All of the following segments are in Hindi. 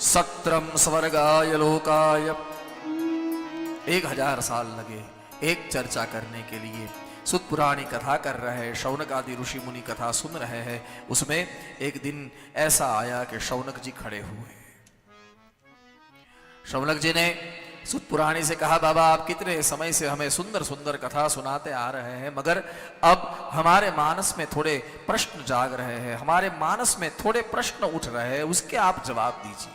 सत्रम स्वर्गाय लोकाय। 1000 साल लगे एक चर्चा करने के लिए। सुत पुराणी कथा कर रहे हैं, शौनक आदि ऋषि मुनि कथा सुन रहे हैं। उसमें एक दिन ऐसा आया कि शौनक जी खड़े हुए। शौनक जी ने सुत पुराणी से कहा, बाबा आप कितने समय से हमें सुंदर सुंदर कथा सुनाते आ रहे हैं, मगर अब हमारे मानस में थोड़े प्रश्न जाग रहे हैं, हमारे मानस में थोड़े प्रश्न उठ रहे हैं, उसके आप जवाब दीजिए।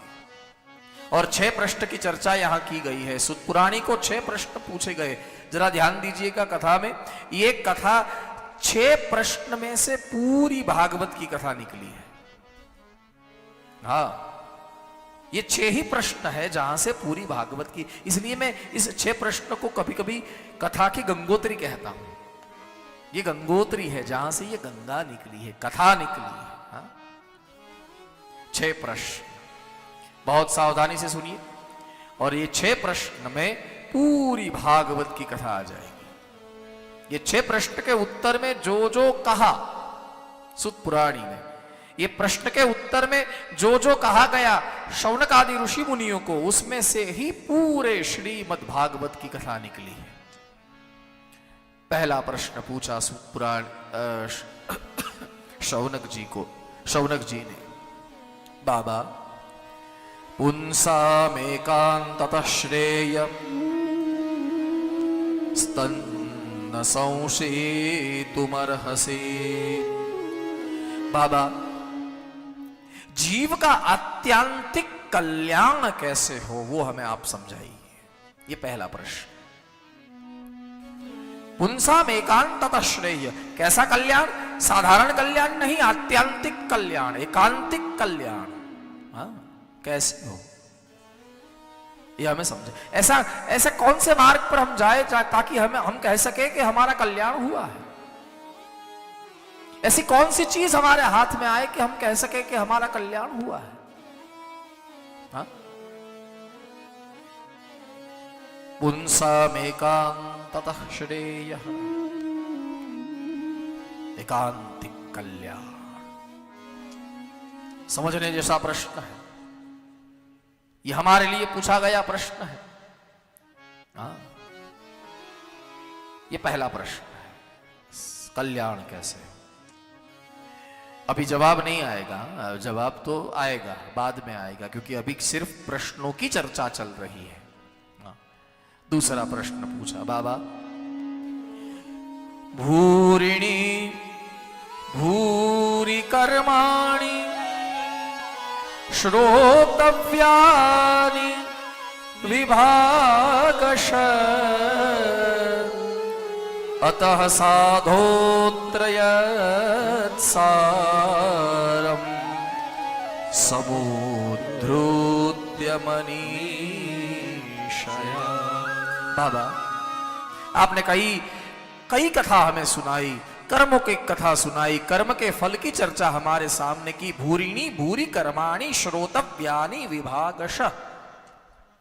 और 6 प्रश्न की चर्चा यहां की गई है। सुत पुराणी को 6 प्रश्न पूछे गए। जरा ध्यान दीजिएगा कथा में। ये कथा 6 प्रश्न में से पूरी भागवत की कथा निकली है। हाँ, ये 6 ही प्रश्न है जहां से पूरी भागवत की। इसलिए मैं इस 6 प्रश्न को कभी कभी कथा की गंगोत्री कहता हूं। ये गंगोत्री है जहां से ये गंगा निकली है, कथा निकली है। हाँ? 6 प्रश्न बहुत सावधानी से सुनिए, और ये 6 प्रश्न में पूरी भागवत की कथा आ जाएगी। ये 6 प्रश्न के उत्तर में जो जो कहा सुत पुराणी ने, ये प्रश्न के उत्तर में जो जो कहा गया शौनक आदि ऋषि मुनियों को, उसमें से ही पूरे श्रीमद् भागवत की कथा निकली है। पहला प्रश्न पूछा सुत पुराण शौनक जी को। शौनक जी ने, बाबा पुंसामेकान्ततः श्रेय स्तन्न संशयितुमर्हसि। बाबा जीव का आत्यांतिक कल्याण कैसे हो वो हमें आप समझाइए। ये पहला प्रश्न। पुंसाम एकांततः श्रेय, कैसा कल्याण? साधारण कल्याण नहीं, आत्यांतिक कल्याण, एकांतिक कल्याण। हाँ, कैसे हो ये हमें समझे। ऐसा कौन से मार्ग पर हम जाए ताकि हम कह सके कि हमारा कल्याण हुआ है? ऐसी कौन सी चीज हमारे हाथ में आए कि हम कह सके कि हमारा कल्याण हुआ है? हाँ? पुंसामेकान्ततः श्रेयः, एकांतिक कल्याण। समझने जैसा प्रश्न है। ये हमारे लिए पूछा गया प्रश्न है। हाँ? ये पहला प्रश्न है, कल्याण कैसे? अभी जवाब नहीं आएगा, जवाब तो आएगा, बाद में आएगा, क्योंकि अभी सिर्फ प्रश्नों की चर्चा चल रही है। हाँ? दूसरा प्रश्न पूछा, बाबा भूरिणी भूरि कर्माणि श्रोतव्यानि विभागशः अतः साधोत्रयत्सारम् समुद्रोद्यमनीषया। बाबा आपने कई कथा हमें सुनाई, कर्मों की कथा सुनाई, कर्म के फल की चर्चा हमारे सामने की। भूरिणी भूरि कर्माणि श्रोतव्यानि विभागशः,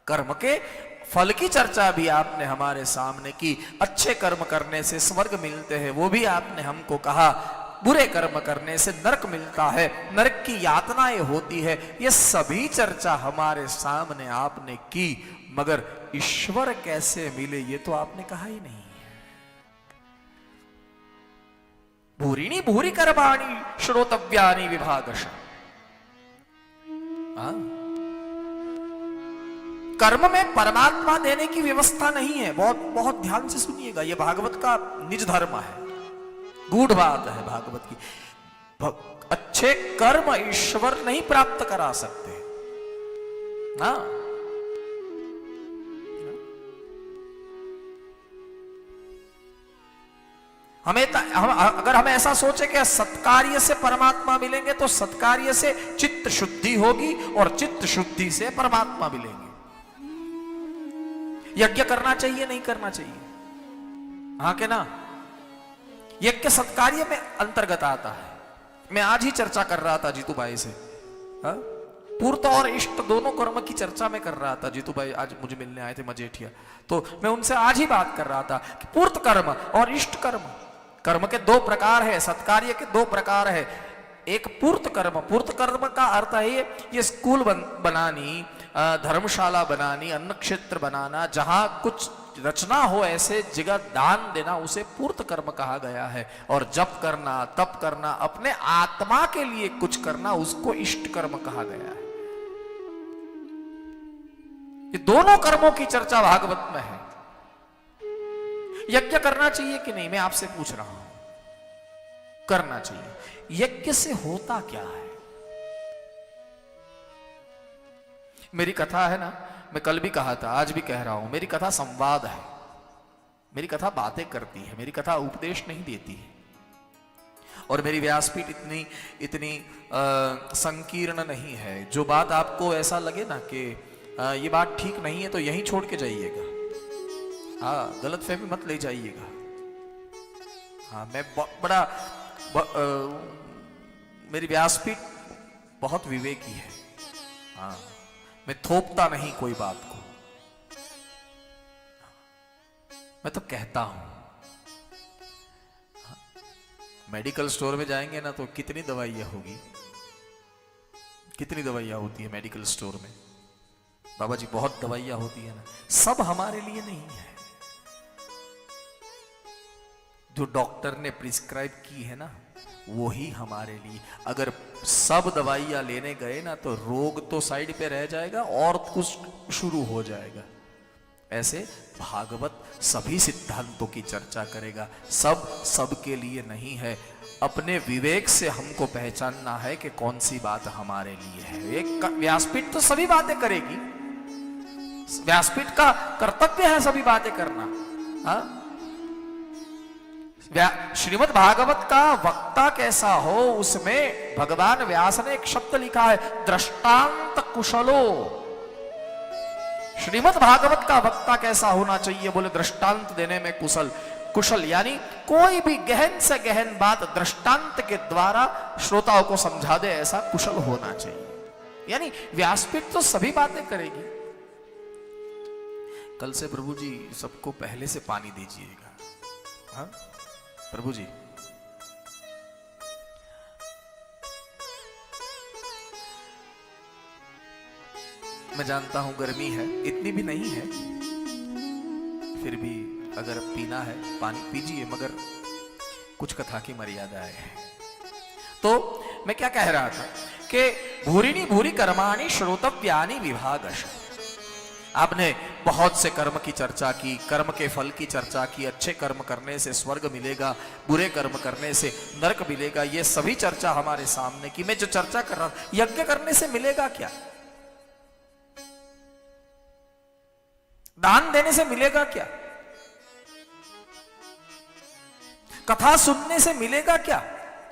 कर्म के फल की चर्चा भी आपने हमारे सामने की। अच्छे कर्म करने से स्वर्ग मिलते हैं वो भी आपने हमको कहा, बुरे कर्म करने से नरक मिलता है, नरक की यातनाएं होती है। ये सभी चर्चा हमारे सामने आपने की, मगर ईश्वर कैसे मिले ये तो आपने कहा ही नहीं। भूरिणी भूरि कर्माणि श्रोतव्यानि विभागशः। कर्म में परमात्मा देने की व्यवस्था नहीं है। बहुत ध्यान से सुनिएगा, यह भागवत का निज धर्म है, गूढ़ बात है भागवत की। अच्छे कर्म ईश्वर नहीं प्राप्त करा सकते। हाँ, अगर हम ऐसा सोचे कि सत्कार्य से परमात्मा मिलेंगे, तो सत्कार्य से चित्त शुद्धि होगी और चित्त शुद्धि से परमात्मा मिलेंगे। यज्ञ करना चाहिए नहीं करना चाहिए? हाँ के ना? यज्ञ सत्कार्य में अंतर्गत आता है। मैं आज ही चर्चा कर रहा था जीतू भाई से। हाँ? पूर्त और इष्ट दोनों कर्म की चर्चा में कर रहा था। जीतू भाई आज मुझे मिलने आए थे मजेठिया, तो मैं उनसे आज ही बात कर रहा था कि पूर्त कर्म और इष्ट कर्म, कर्म के 2 प्रकार है, सत्कार्य के 2 प्रकार है। एक पूर्त कर्म का अर्थ है ये स्कूल बनानी, धर्मशाला बनानी, अन्न क्षेत्र बनाना, जहां कुछ रचना हो ऐसे जगह दान देना, उसे पूर्त कर्म कहा गया है। और जप करना, तप करना, अपने आत्मा के लिए कुछ करना, उसको इष्ट कर्म कहा गया है। ये दोनों कर्मों की चर्चा भागवत में है। यज्ञ करना चाहिए कि नहीं, मैं आपसे पूछ रहा हूं। करना चाहिए। यज्ञ से होता क्या है? मेरी कथा है ना, मैं कल भी कहा था, आज भी कह रहा हूं, मेरी कथा संवाद है। मेरी कथा बातें करती है, मेरी कथा उपदेश नहीं देती है। और मेरी व्यासपीठ इतनी संकीर्ण नहीं है। जो बात आपको ऐसा लगे ना कि ये बात ठीक नहीं है, तो यहीं छोड़ के जाइएगा। हाँ, गलतफहमी मत ले जाइएगा। हाँ, मैं मेरी व्यासपीठ बहुत विवेकी है। हाँ, मैं थोपता नहीं कोई बात को, मैं तो कहता हूं। हाँ, मेडिकल स्टोर में जाएंगे ना तो कितनी दवाइयां होगी, कितनी दवाइयां होती है मेडिकल स्टोर में। बाबा जी बहुत दवाइयां होती है ना, सब हमारे लिए नहीं है। जो डॉक्टर ने प्रिस्क्राइब की है ना, वो ही हमारे लिए। अगर सब दवाइयां लेने गए ना तो रोग तो साइड पे रह जाएगा और कुछ शुरू हो जाएगा। ऐसे भागवत सभी सिद्धांतों की चर्चा करेगा, सब सबके लिए नहीं है। अपने विवेक से हमको पहचानना है कि कौन सी बात हमारे लिए है। एक व्यासपीठ तो सभी बातें करेगी, व्यासपीठ का कर्तव्य है सभी बातें करना। हाँ, श्रीमद् भागवत का वक्ता कैसा हो, उसमें भगवान व्यास ने एक शब्द लिखा है, दृष्टांत कुशलो। श्रीमद् भागवत का वक्ता कैसा होना चाहिए? बोले दृष्टांत देने में कुशल, यानी कोई भी गहन से गहन बात दृष्टांत के द्वारा श्रोताओं को समझा दे, ऐसा कुशल होना चाहिए। यानी व्यासपीठ तो सभी बातें करेगी। कल से प्रभु जी सबको पहले से पानी दीजिएगा। हाँ प्रभु जी, मैं जानता हूं गर्मी है, इतनी भी नहीं है, फिर भी अगर पीना है पानी पीजिए, मगर कुछ कथा की मर्यादा है। तो मैं क्या कह रहा था कि भूरिणी भूरि कर्माणि श्रोतव्यानि विभागश। आपने बहुत से कर्म की चर्चा की, कर्म के फल की चर्चा की। अच्छे कर्म करने से स्वर्ग मिलेगा, बुरे कर्म करने से नरक मिलेगा, ये सभी चर्चा हमारे सामने की। मैं जो चर्चा कर रहा हूं, यज्ञ करने से मिलेगा क्या? दान देने से मिलेगा क्या? कथा सुनने से मिलेगा क्या?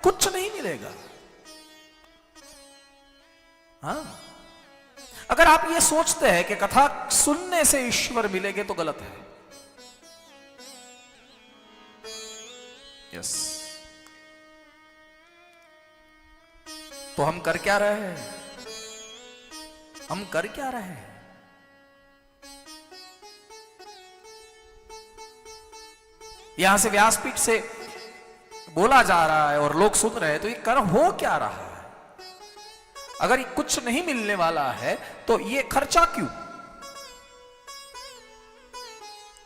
कुछ नहीं मिलेगा। हाँ, अगर आप ये सोचते हैं कि कथा सुनने से ईश्वर मिलेंगे तो गलत है। यस, तो हम कर क्या रहे हैं? हम कर क्या रहे हैं? यहां से व्यासपीठ से बोला जा रहा है और लोग सुन रहे हैं, तो ये कर्म हो क्या रहा है? अगर ये कुछ नहीं मिलने वाला है तो ये खर्चा क्यों?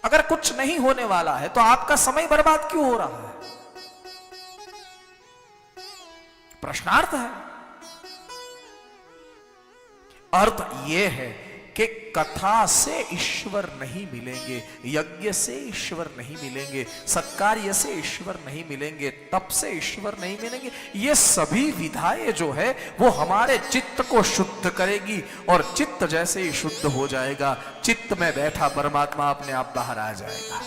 अगर कुछ नहीं होने वाला है तो आपका समय बर्बाद क्यों हो रहा है? प्रश्नार्थ है। अर्थ यह है कि कथा से ईश्वर नहीं मिलेंगे, यज्ञ से ईश्वर नहीं मिलेंगे, सत्कार्य से ईश्वर नहीं मिलेंगे, तप से ईश्वर नहीं मिलेंगे। ये सभी विधाएं जो है वो हमारे चित्त को शुद्ध करेगी, और चित्त जैसे ही शुद्ध हो जाएगा, चित्त में बैठा परमात्मा अपने आप बाहर आ जाएगा।